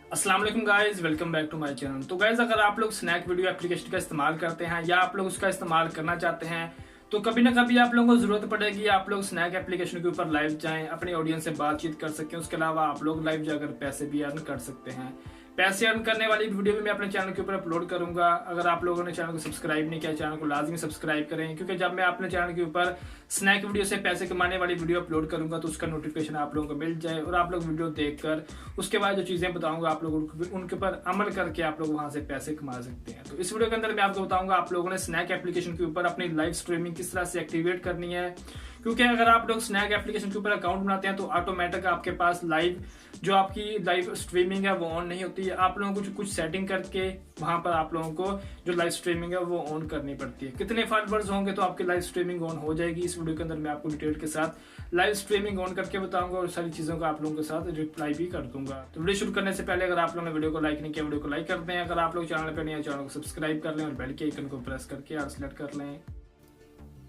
अस्सलाम वालेकुम guys, welcome back to my channel. तो गाइस, अगर आप लोग स्नैक वीडियो एप्लीकेशन का इस्तेमाल करते हैं या आप लोग उसका इस्तेमाल करना चाहते हैं तो कभी ना कभी आप लोगों को जरूरत पड़ेगी आप लोग स्नैक एप्लीकेशन के ऊपर लाइव जाएं, अपनी ऑडियंस से बातचीत कर सकें। उसके अलावा आप लोग लाइव जाकर पैसे भी अर्न कर सकते हैं। पैसे अर्न करने वाली वीडियो भी मैं अपने चैनल के ऊपर अपलोड करूंगा। अगर आप लोगों ने चैनल को सब्सक्राइब नहीं किया, चैनल को लाजमी सब्सक्राइब करें, क्योंकि जब मैं अपने चैनल के ऊपर स्नैक वीडियो से पैसे कमाने वाली वीडियो अपलोड करूंगा तो उसका नोटिफिकेशन आप लोगों को मिल जाए और आप लोग वीडियो देखकर उसके बाद जो चीजें बताऊंगा आप लोग उनके ऊपर अमल करके आप लोग वहां से पैसे कमा सकते हैं। तो इस वीडियो के अंदर मैं आपको बताऊंगा आप लोगों ने स्नैक एप्लीकेशन के ऊपर अपनी लाइव स्ट्रीमिंग किस तरह से एक्टिवेट करनी है। क्योंकि अगर आप लोग स्नैक एप्लीकेशन के ऊपर अकाउंट बनाते हैं तो ऑटोमेटिक आपके पास लाइव जो आपकी लाइव स्ट्रीमिंग है वो ऑन नहीं होती है। आप लोगों को कुछ सेटिंग करके वहां पर आप लोगों को जो लाइव स्ट्रीमिंग है वो ऑन करनी पड़ती है। कितने फॉलोअर्स होंगे तो आपकी लाइव स्ट्रीमिंग ऑन हो जाएगी। इस वीडियो के अंदर मैं आपको डिटेल के साथ लाइव स्ट्रीमिंग ऑन करके बताऊंगा और सारी चीजों का आप लोगों के साथ रिप्लाई भी कर दूंगा। तो वीडियो शुरू करने से पहले अगर आप लोगों ने वीडियो को लाइक नहीं किया, वीडियो को लाइक कर दें। अगर आप लोग चैनल पर नहीं है, चैनल को सब्सक्राइब कर लें और बेल के आइकन को प्रेस करके ऑल सेलेक्ट कर लें।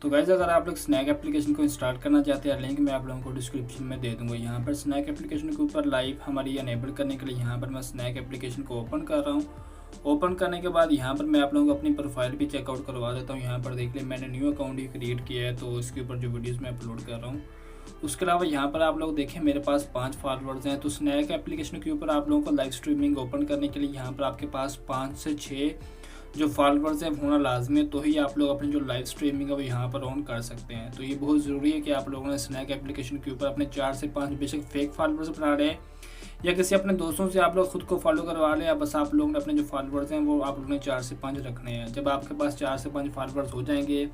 तो गाइज, अगर आप लोग स्नैक एप्लीकेशन को इंस्टॉल करना चाहते हैं, लिंक मैं आप लोगों को डिस्क्रिप्शन में दे दूंगा। यहाँ पर स्नैक एप्लीकेशन के ऊपर लाइव हमारी अनेबल करने के लिए यहाँ पर मैं स्नैक एप्लीकेशन को ओपन कर रहा हूँ। ओपन करने के बाद यहाँ पर मैं आप लोगों को अपनी प्रोफाइल भी चेकआउट करवा देता हूँ। यहाँ पर देख लें, मैंने न्यू अकाउंट ही क्रिएट किया है तो इसके ऊपर जो वीडियोज़ मैं अपलोड कर रहा हूँ। उसके अलावा यहाँ पर आप लोग देखें मेरे पास 5 फॉलोअर्स हैं। तो स्नैक एप्लीकेशन के ऊपर आप लोगों को लाइव स्ट्रीमिंग ओपन करने के लिए यहाँ पर आपके पास 5 से 6 जो फॉलोअर्स है होना लाजमी है, तो ही आप लोग अपनी जो लाइव स्ट्रीमिंग है वो यहाँ पर ऑन कर सकते हैं। तो ये बहुत ज़रूरी है कि आप लोगों ने स्नैक एप्लीकेशन के ऊपर अपने 4 से 5 बेशक फेक फॉलोअर्स बना रहे हैं या किसी अपने दोस्तों से आप लोग खुद को फॉलो करवा लें, या बस आप लोगों ने अपने जो फॉलोअर्स हैं वो आप लोगों ने 4 से 5 रखने हैं। जब आपके पास 4 से 5 फॉलोअर्स हो जाएंगे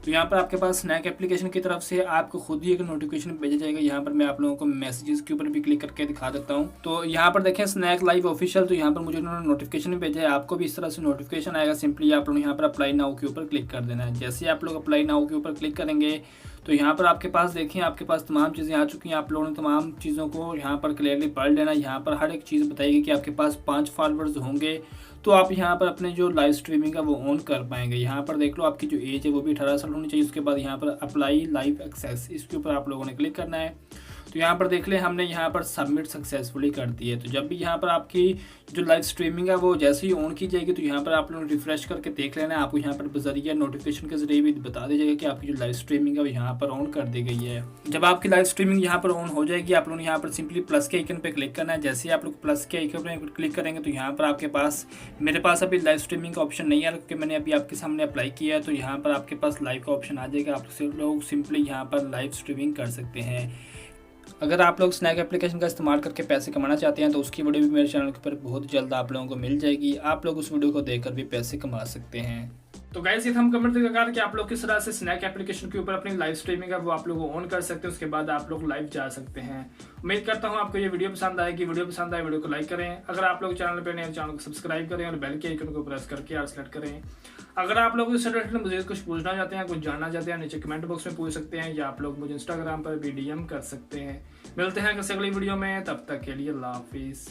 तो यहाँ पर आपके पास स्नैक एप्लीकेशन की तरफ से आपको खुद ही एक नोटिफिकेशन भेजा जाएगा। यहाँ पर मैं आप लोगों को मैसेजेस के ऊपर भी क्लिक करके दिखा देता हूँ। तो यहाँ पर देखें स्नैक लाइव ऑफिशियल, तो यहाँ पर मुझे उन्होंने नोटिफिकेशन भेजा है। आपको भी इस तरह से नोटिफिकेशन आएगा। सिंपली आप लोग यहाँ पर अप्लाई नाउ के ऊपर क्लिक कर देना है। जैसे आप लोग अप्लाई नाउ के ऊपर क्लिक करेंगे तो यहाँ पर आपके पास देखें आपके पास तमाम चीज़ें आ चुकी हैं। आप लोगों ने तमाम चीज़ों को यहाँ पर क्लियरली पढ़ लेना। यहाँ पर हर एक चीज़ बताएगी कि आपके पास 5 फॉलोअर्स होंगे तो आप यहाँ पर अपने जो लाइव स्ट्रीमिंग है वो ऑन कर पाएंगे। यहाँ पर देख लो आपकी जो एज है वो भी 18 साल होनी चाहिए। उसके बाद यहाँ पर अप्लाई लाइव एक्सेस, इसके ऊपर आप लोगों ने क्लिक करना है। तो यहाँ पर देख लें हमने यहाँ पर सबमिट सक्सेसफुली कर दी है। तो जब भी यहाँ पर आपकी जो लाइव स्ट्रीमिंग है वो जैसे ही ऑन की जाएगी तो यहाँ पर आप लोग रिफ्रेश करके देख लेना है। आपको यहाँ पर बजरिया नोटिफिकेशन के जरिए भी बता दी जाएगा कि आपकी जो लाइव स्ट्रीमिंग है वो यहाँ पर ऑन कर दी गई है। जब आपकी लाइव स्ट्रीमिंग यहाँ पर ऑन हो जाएगी आप लोग यहाँ पर सिंपली प्लस के आइकन पे क्लिक करना है। जैसे ही आप लोग प्लस के आइकन पे क्लिक करेंगे तो यहाँ पर आपके पास, मेरे पास अभी लाइव स्ट्रीमिंग का ऑप्शन नहीं है क्योंकि मैंने अभी आपके सामने अप्लाई किया है। तो यहाँ पर आपके पास लाइव का ऑप्शन आ जाएगा। आप लोग सिंपली यहाँ पर लाइव स्ट्रीमिंग कर सकते हैं। अगर आप लोग स्नैक एप्लीकेशन का इस्तेमाल करके पैसे कमाना चाहते हैं तो उसकी वीडियो भी मेरे चैनल के ऊपर बहुत जल्द आप लोगों को मिल जाएगी। आप लोग उस वीडियो को देखकर भी पैसे कमा सकते हैं। तो गाइस, ये हम कमेंट कर कि आप लोग किस तरह से स्नैक एप्लीकेशन के ऊपर अपनी लाइव स्ट्रीमिंग है वो आप लोग ऑन कर सकते हैं। उसके बाद आप लोग लाइव जा सकते हैं। उम्मीद करता हूं आपको ये वीडियो पसंद आएगी। वीडियो पसंद आए वीडियो को लाइक करें। अगर आप लोग चैनल पर नए, चैनल को सब्सक्राइब करें और बेल के आइकन को प्रेस करके ऑल सेलेक्ट करें। अगर आप लोग इस रिलेटेड मुझे कुछ पूछना चाहते हैं, कुछ जानना चाहते हैं, नीचे कमेंट बॉक्स में पूछ सकते हैं या आप लोग मुझे इंस्टाग्राम पर भी DM कर सकते हैं। मिलते हैं किसी अगली वीडियो में, तब तक के लिए अल्लाह हाफिज।